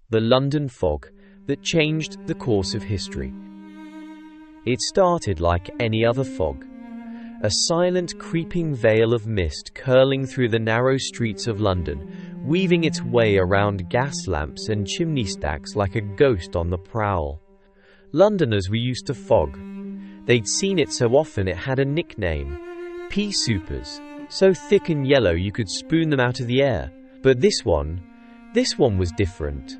the London fog that changed the course of history. It started like any other fog, a silent, creeping veil of mist curling through the narrow streets of London, weaving its way around gas lamps and chimney stacks like a ghost on the prowl. Londoners were used to fog. They'd seen it so often it had a nickname, pea soupers, so thick and yellow you could spoon them out of the air. But this one was different.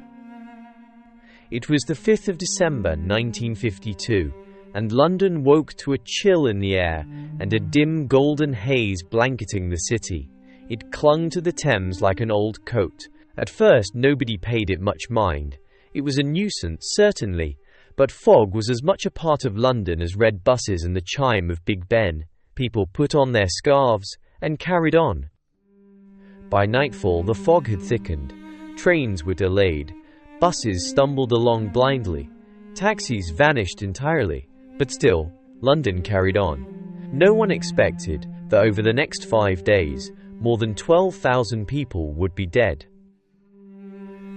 It was the 5th of December 1952, and London woke to a chill in the air and a dim golden haze blanketing the city. It clung to the Thames like an old coat. At first, nobody paid it much mind. It was a nuisance, certainly, but fog was as much a part of London as red buses and the chime of Big Ben. People put on their scarves and carried on. By nightfall, the fog had thickened. Trains were delayed. Buses stumbled along blindly. Taxis vanished entirely. But still, London carried on. No one expected that over the next 5 days, more than 12,000 people would be dead.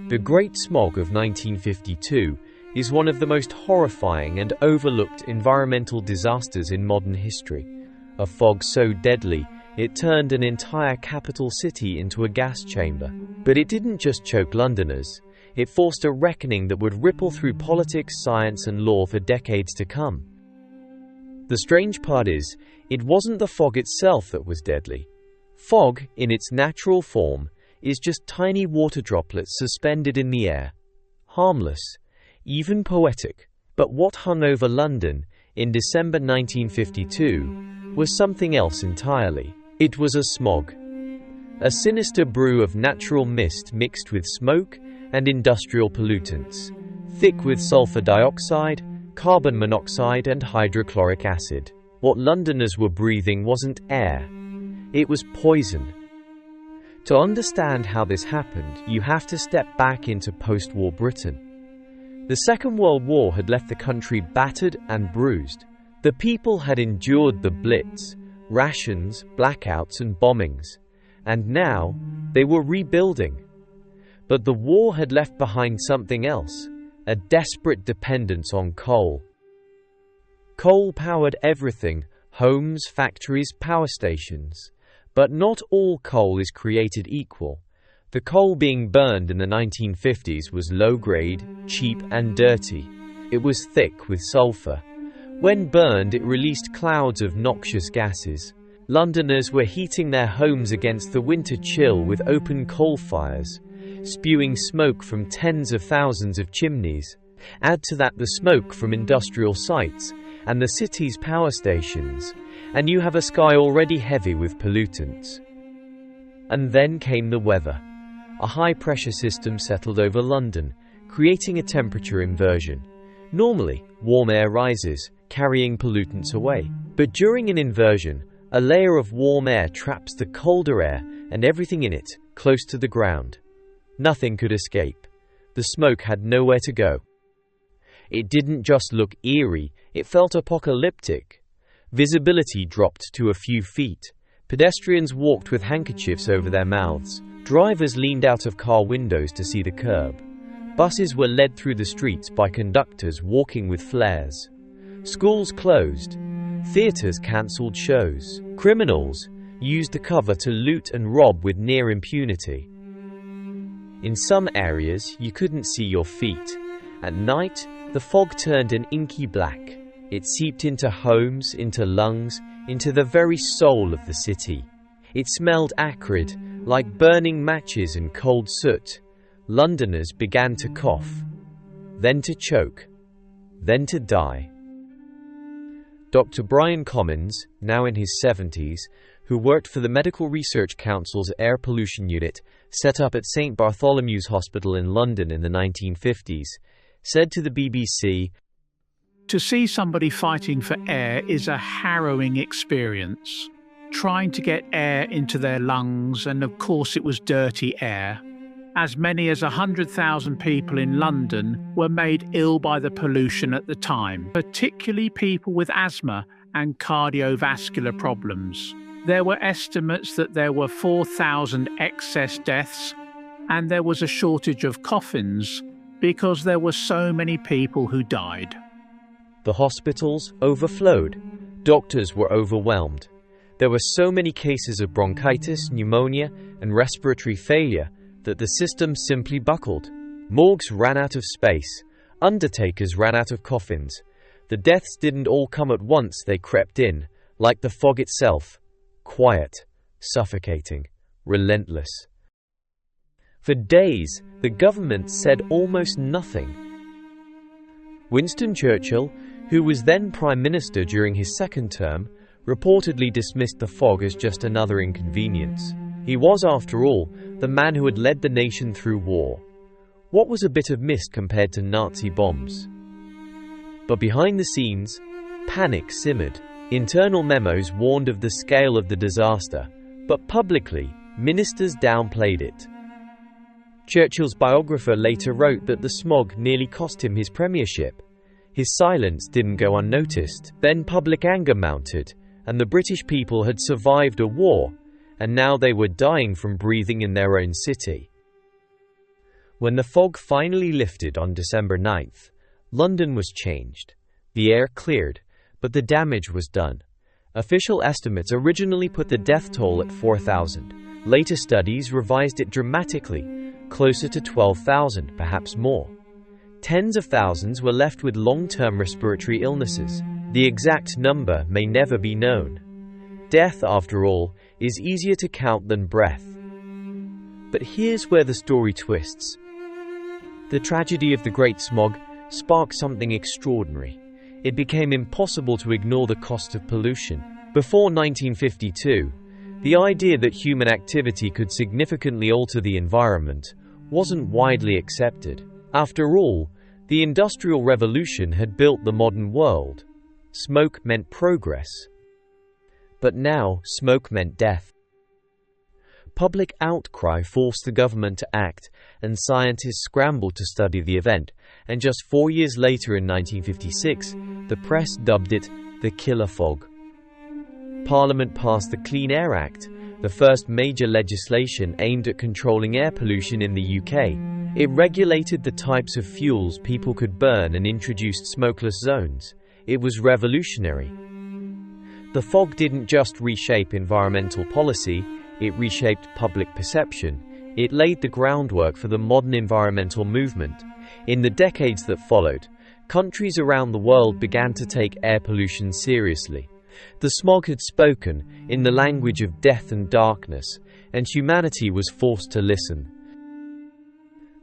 The Great Smog of 1952 is one of the most horrifying and overlooked environmental disasters in modern history. A fog so deadly, it turned an entire capital city into a gas chamber. But it didn't just choke Londoners. It forced a reckoning that would ripple through politics, science, and law for decades to come. The strange part is, it wasn't the fog itself that was deadly. Fog, in its natural form, is just tiny water droplets suspended in the air. Harmless, even poetic. But what hung over London in December 1952 was something else entirely. It was a smog. A sinister brew of natural mist mixed with smoke and industrial pollutants, thick with sulfur dioxide, carbon monoxide and hydrochloric acid. What Londoners were breathing wasn't air, it was poison. To understand how this happened, you have to step back into post-war Britain. The Second World War had left the country battered and bruised. The people had endured the Blitz, rations, blackouts and bombings, and now they were rebuilding. But the war had left behind something else, a desperate dependence on coal. Coal powered everything, homes, factories, power stations. But not all coal is created equal. The coal being burned in the 1950s was low-grade, cheap and dirty. It was thick with sulfur. When burned, it released clouds of noxious gases. Londoners were heating their homes against the winter chill with open coal fires, spewing smoke from tens of thousands of chimneys. Add to that the smoke from industrial sites and the city's power stations, and you have a sky already heavy with pollutants. And then came the weather. A high-pressure system settled over London, creating a temperature inversion. Normally, warm air rises, carrying pollutants away. But during an inversion, a layer of warm air traps the colder air and everything in it, close to the ground. Nothing could escape. The smoke had nowhere to go. It didn't just look eerie, it felt apocalyptic. Visibility dropped to a few feet. Pedestrians walked with handkerchiefs over their mouths. Drivers leaned out of car windows to see the curb. Buses were led through the streets by conductors walking with flares. Schools closed. Theaters cancelled shows. Criminals used the cover to loot and rob with near impunity. In some areas, you couldn't see your feet. At night, the fog turned an inky black. It seeped into homes, into lungs, into the very soul of the city. It smelled acrid, like burning matches and cold soot. Londoners began to cough, then to choke, then to die. Dr. Brian Commons, now in his 70s, who worked for the Medical Research Council's Air Pollution Unit, set up at St. Bartholomew's Hospital in London in the 1950s, said to the BBC, "To see somebody fighting for air is a harrowing experience. Trying to get air into their lungs, and of course it was dirty air. As many as 100,000 people in London were made ill by the pollution at the time, particularly people with asthma and cardiovascular problems. There were estimates that there were 4,000 excess deaths, and there was a shortage of coffins. because there were so many people who died. The hospitals overflowed. Doctors were overwhelmed. There were so many cases of bronchitis, pneumonia, and respiratory failure that the system simply buckled. Morgues ran out of space. Undertakers ran out of coffins. The deaths didn't all come at once, they crept in, like the fog itself, quiet, suffocating, relentless. For days, the government said almost nothing. Winston Churchill, who was then Prime Minister during his second term, reportedly dismissed the fog as just another inconvenience. He was, after all, the man who had led the nation through war. What was a bit of mist compared to Nazi bombs? But behind the scenes, panic simmered. Internal memos warned of the scale of the disaster, but publicly, ministers downplayed it. Churchill's biographer later wrote that the smog nearly cost him his premiership. His silence didn't go unnoticed. Then public anger mounted, and the British people had survived a war, and now they were dying from breathing in their own city. When the fog finally lifted on December 9th, London was changed. The air cleared, but the damage was done. Official estimates originally put the death toll at 4,000. Later studies revised it dramatically, closer to 12,000, perhaps more. Tens of thousands were left with long-term respiratory illnesses. The exact number may never be known. Death, after all, is easier to count than breath. But here's where the story twists. The tragedy of the Great Smog sparked something extraordinary. It became impossible to ignore the cost of pollution. Before 1952, the idea that human activity could significantly alter the environment wasn't widely accepted. After all, the Industrial Revolution had built the modern world. Smoke meant progress. But now, smoke meant death. Public outcry forced the government to act, and scientists scrambled to study the event, and just 4 years later in 1956, the press dubbed it the killer fog. Parliament passed the Clean Air Act, the first major legislation aimed at controlling air pollution in the UK. It regulated the types of fuels people could burn and introduced smokeless zones. It was revolutionary. The fog didn't just reshape environmental policy, it reshaped public perception. It laid the groundwork for the modern environmental movement. In the decades that followed, countries around the world began to take air pollution seriously. The smog had spoken in the language of death and darkness, and humanity was forced to listen.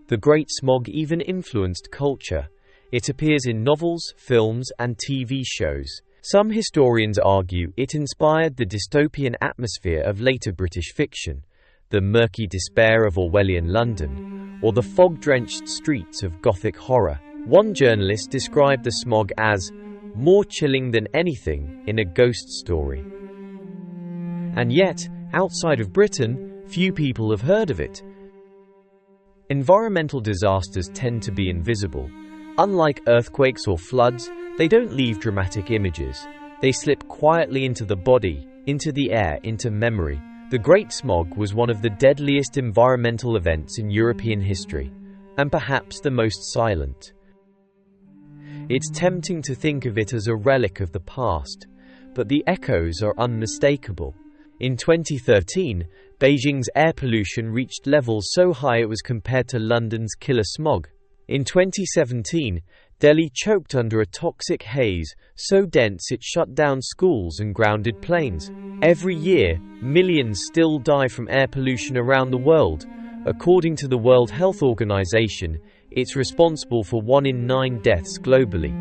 The Great Smog even influenced culture. It appears in novels, films, and TV shows. Some historians argue it inspired the dystopian atmosphere of later British fiction, the murky despair of Orwellian London, or the fog-drenched streets of Gothic horror. One journalist described the smog as more chilling than anything in a ghost story. And yet, outside of Britain, few people have heard of it. Environmental disasters tend to be invisible. Unlike earthquakes or floods, they don't leave dramatic images. They slip quietly into the body, into the air, into memory. The Great Smog was one of the deadliest environmental events in European history, and perhaps the most silent. It's tempting to think of it as a relic of the past, but the echoes are unmistakable. In 2013, Beijing's air pollution reached levels so high it was compared to London's killer smog. In 2017, Delhi choked under a toxic haze so dense it shut down schools and grounded planes. Every year, millions still die from air pollution around the world. According to the World Health Organization, it's responsible for 1 in 9 deaths globally.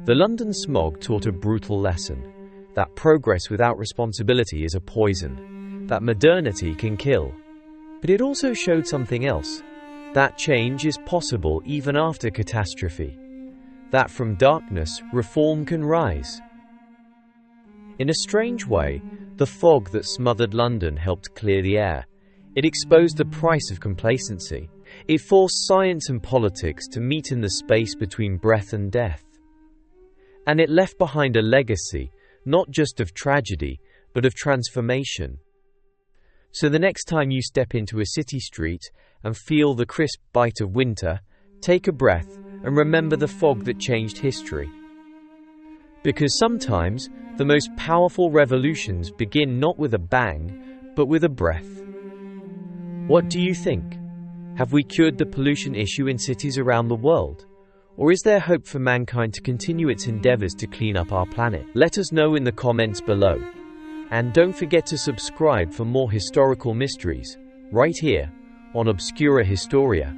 The London smog taught a brutal lesson: that progress without responsibility is a poison, that modernity can kill. But it also showed something else: that change is possible even after catastrophe, that from darkness, reform can rise. In a strange way, the fog that smothered London helped clear the air. It exposed the price of complacency. It forced science and politics to meet in the space between breath and death. And it left behind a legacy, not just of tragedy, but of transformation. So the next time you step into a city street and feel the crisp bite of winter, Take a breath and remember the fog that changed history. Because sometimes the most powerful revolutions begin not with a bang, but with a breath. What do you think? Have we cured the pollution issue in cities around the world? Or is there hope for mankind to continue its endeavors to clean up our planet? Let us know in the comments below. And don't forget to subscribe for more historical mysteries, right here on Obscura Historia.